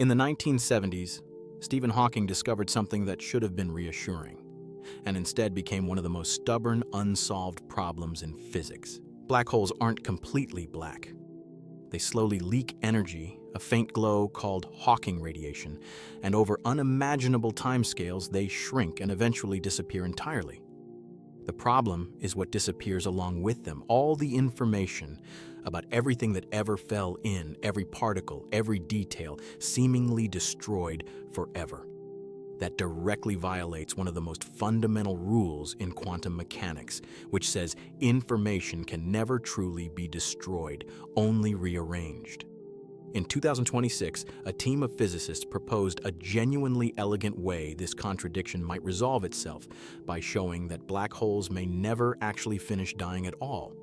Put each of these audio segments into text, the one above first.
In the 1970s, Stephen Hawking discovered something that should have been reassuring, and instead became one of the most stubborn, unsolved problems in physics. Black holes aren't completely black. They slowly leak energy, a faint glow called Hawking radiation, and over unimaginable timescales, they shrink and eventually disappear entirely. The problem is what disappears along with them, all the information about everything that ever fell in, every particle, every detail, seemingly destroyed forever. That directly violates one of the most fundamental rules in quantum mechanics, which says information can never truly be destroyed, only rearranged. In 2026, a team of physicists proposed a genuinely elegant way this contradiction might resolve itself by showing that black holes may never actually finish dying at all.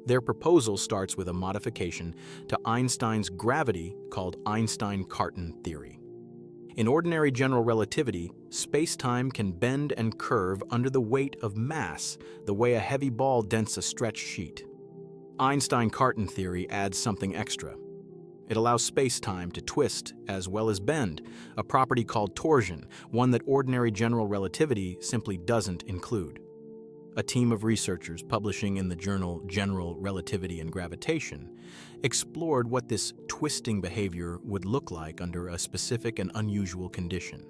Their proposal starts with a modification to Einstein's gravity called Einstein-Cartan theory. In ordinary general relativity, spacetime can bend and curve under the weight of mass, the way a heavy ball dents a stretched sheet. Einstein-Cartan theory adds something extra. It allows spacetime to twist as well as bend, a property called torsion, one that ordinary general relativity simply doesn't include. A team of researchers publishing in the journal General Relativity and Gravitation explored what this twisting behavior would look like under a specific and unusual condition,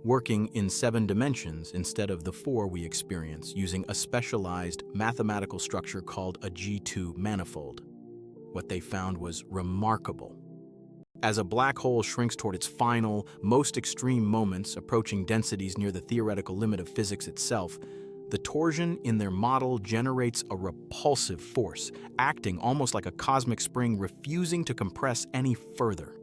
working in 7 dimensions instead of the 4 we experience using a specialized mathematical structure called a G2 manifold. What they found was remarkable. As a black hole shrinks toward its final, most extreme moments, approaching densities near the theoretical limit of physics itself, the torsion in their model generates a repulsive force, acting almost like a cosmic spring refusing to compress any further.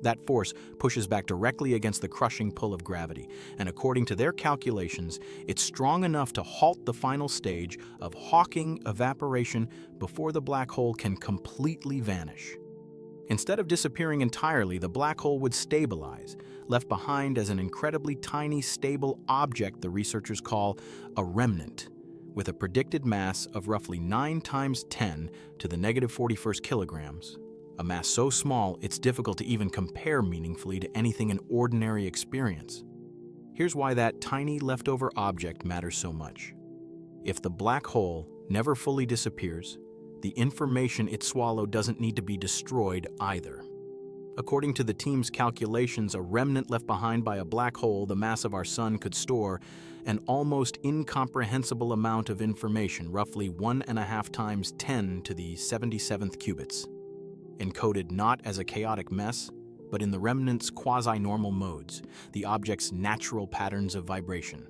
That force pushes back directly against the crushing pull of gravity, and according to their calculations, it's strong enough to halt the final stage of Hawking evaporation before the black hole can completely vanish. Instead of disappearing entirely, the black hole would stabilize, left behind as an incredibly tiny, stable object the researchers call a remnant, with a predicted mass of roughly 9 times 10 to the negative 41st kilograms, a mass so small it's difficult to even compare meaningfully to anything in ordinary experience. Here's why that tiny leftover object matters so much. If the black hole never fully disappears, the information it swallowed doesn't need to be destroyed either. According to the team's calculations, a remnant left behind by a black hole the mass of our sun could store an almost incomprehensible amount of information, roughly 1.5 times 10 to the 77th qubits, encoded not as a chaotic mess, but in the remnant's quasi-normal modes, the object's natural patterns of vibration.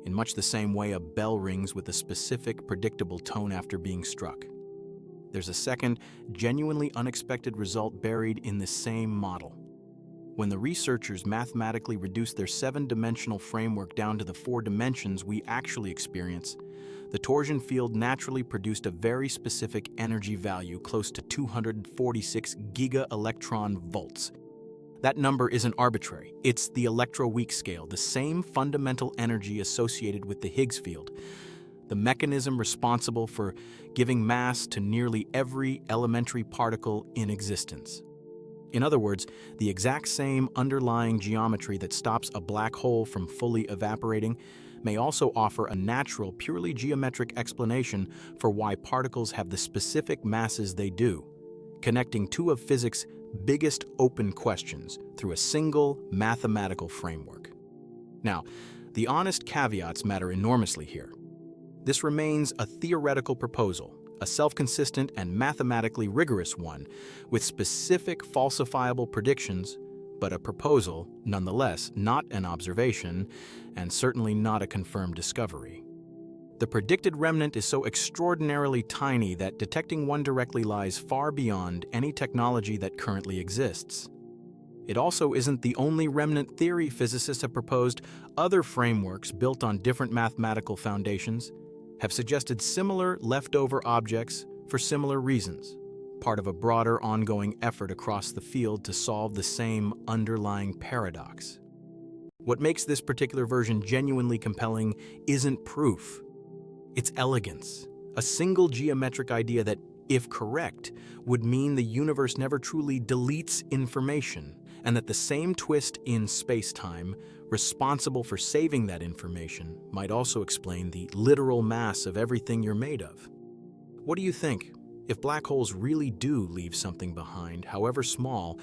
In much the same way a bell rings with a specific, predictable tone after being struck. There's a second, genuinely unexpected result buried in the same model. When the researchers mathematically reduced their 7-dimensional framework down to the 4 dimensions we actually experience, the torsion field naturally produced a very specific energy value close to 246 giga-electron volts. That number isn't arbitrary. It's the electroweak scale, the same fundamental energy associated with the Higgs field, the mechanism responsible for giving mass to nearly every elementary particle in existence. In other words, the exact same underlying geometry that stops a black hole from fully evaporating may also offer a natural, purely geometric explanation for why particles have the specific masses they do, connecting 2 of physics' biggest open questions through a single mathematical framework. Now, the honest caveats matter enormously here. This remains a theoretical proposal, a self-consistent and mathematically rigorous one, with specific falsifiable predictions, but a proposal, nonetheless, not an observation, and certainly not a confirmed discovery. The predicted remnant is so extraordinarily tiny that detecting one directly lies far beyond any technology that currently exists. It also isn't the only remnant theory physicists have proposed. Other frameworks built on different mathematical foundations have suggested similar leftover objects for similar reasons, part of a broader ongoing effort across the field to solve the same underlying paradox. What makes this particular version genuinely compelling isn't proof. It's elegance, a single geometric idea that, if correct, would mean the universe never truly deletes information, and that the same twist in spacetime responsible for saving that information might also explain the literal mass of everything you're made of. What do you think? If black holes really do leave something behind, however small,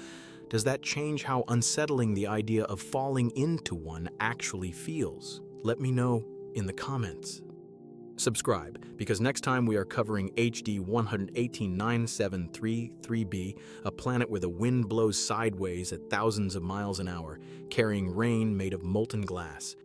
does that change how unsettling the idea of falling into one actually feels? Let me know in the comments. Subscribe, because next time we are covering HD 118973-3b, a planet where the wind blows sideways at thousands of miles an hour, carrying rain made of molten glass.